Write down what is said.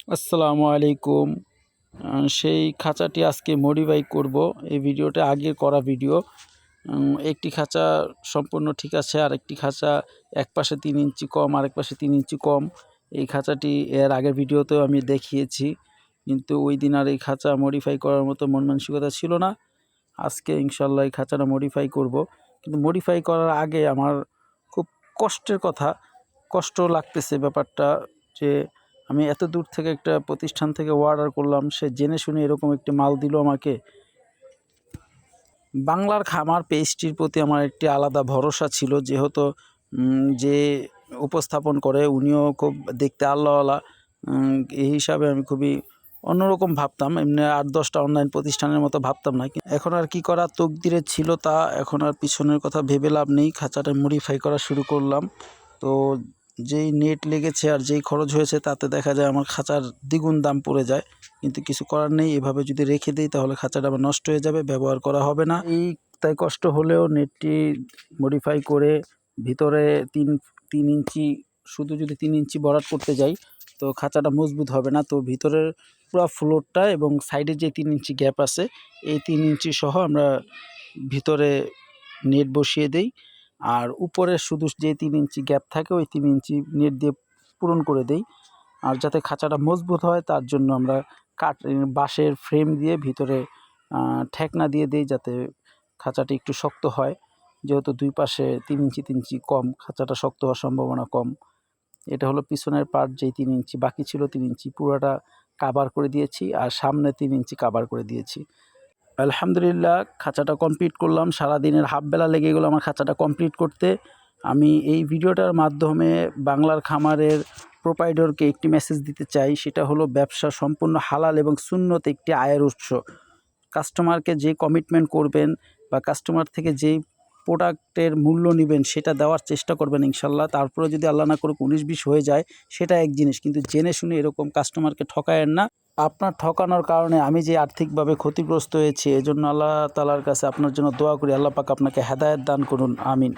আসসালামু আলাইকুম। সেই খাঁচাটি আজকে মডিফাই করব। এই ভিডিওটা আগের করা ভিডিও। একটি খাঁচা সম্পূর্ণ ঠিক আছে, আরেকটি খাঁচা এক পাশে 3 ইঞ্চি কম, আরেক পাশে 3 ইঞ্চি কম। এই খাঁচাটি এর আগের ভিডিওতেও আমি দেখিয়েছি, কিন্তু ওই দিন আর এই খাঁচা মডিফাই করার মতো মন মানসিকতা ছিল না। আজকে ইনশাল্লাহ এই খাঁচাটা মডিফাই করব। কিন্তু মডিফাই করার আগে আমার খুব কষ্ট লাগতেছে ব্যাপারটা, যে আমি এত দূর থেকে একটা প্রতিষ্ঠান থেকে অর্ডার করলাম, সে জেনে শুনে এরকম একটি মাল দিল আমাকে। বাংলার খামার পেজটির প্রতি আমার একটি আলাদা ভরসা ছিল, যেহেতু যে উপস্থাপন করে উনিও খুব দেখতে আল্লাহওয়ালা। এই হিসাবে আমি খুবই অন্যরকম ভাবতাম, এমনি 8-10টা অনলাইন প্রতিষ্ঠানের মতো ভাবতাম না। এখন আর কি করা, তকদিরে ছিল তা। এখন আর পিছনের কথা ভেবে লাভ নেই, খাঁচাটা মডিফাই করা শুরু করলাম। তো যেই নেট লেগেছে আর যেই খরচ হয়েছে, তাতে দেখা যায় আমার খাঁচার দ্বিগুণ দাম পড়ে যায়। কিন্তু কিছু করার নেই, এভাবে যদি রেখে দিই তাহলে খাঁচাটা আবার নষ্ট হয়ে যাবে, ব্যবহার করা হবে না। তাই কষ্ট হলেও নেটটি মডিফাই করে ভিতরে তিন ইঞ্চি, শুধু যদি 3 ইঞ্চি ভরাট করতে যাই তো খাঁচাটা মজবুত হবে না। তো ভিতরের পুরো ফ্লোরটা এবং সাইডে যে 3 ইঞ্চি গ্যাপ আছে, এই 3 ইঞ্চি সহ আমরা ভিতরে নেট বসিয়ে দেই। আর উপরে শুধু যে 3 ইঞ্চি গ্যাপ থাকে, ওই 3 ইঞ্চি নেট দিয়ে পূরণ করে দেই। আর যাতে খাঁচাটা মজবুত হয় তার জন্য আমরা বাঁশের ফ্রেম দিয়ে ভিতরে ঠেকনা দিয়ে দেই, যাতে খাঁচাটি একটু শক্ত হয়। যেহেতু দুই পাশে 3 ইঞ্চি কম, খাঁচাটা শক্ত হওয়ার সম্ভাবনা কম। এটা হলো পিছনের পার্ট, যেই 3 ইঞ্চি বাকি ছিল 3 ইঞ্চি পুরোটা কাভার করে দিয়েছি, আর সামনে 3 ইঞ্চি কাভার করে দিয়েছি। আলহামদুলিল্লাহ, খাঁচাটা কমপ্লিট করলাম। সারাদিনের হাফ বেলা লেগে গেলো আমার খাঁচাটা কমপ্লিট করতে। আমি এই ভিডিওটার মাধ্যমে বাংলার খামারের প্রোপাইডরকে একটি মেসেজ দিতে চাই, সেটা হলো ব্যবসা সম্পূর্ণ হালাল এবং সুন্নত একটি আয়ের উৎস। কাস্টমারকে যে কমিটমেন্ট করবেন বা কাস্টমার থেকে যেই প্রোডাক্টের মূল্য নেবেন সেটা দেওয়ার চেষ্টা করবেন ইনশাল্লাহ। তারপরে যদি আল্লাহ না করুক 19-20 হয়ে যায়, সেটা এক জিনিস, কিন্তু জেনে শুনে এরকম কাস্টমারকে ঠকায়েন না। আপনার ঠকানোর কারণে আমি যে আর্থিকভাবে ক্ষতিগ্রস্ত হয়েছি, এজন্য আল্লাহ তাআলার কাছে আপনার জন্য দোয়া করি, আল্লাহ পাক আপনাকে হেদায়েত দান করুন, আমিন।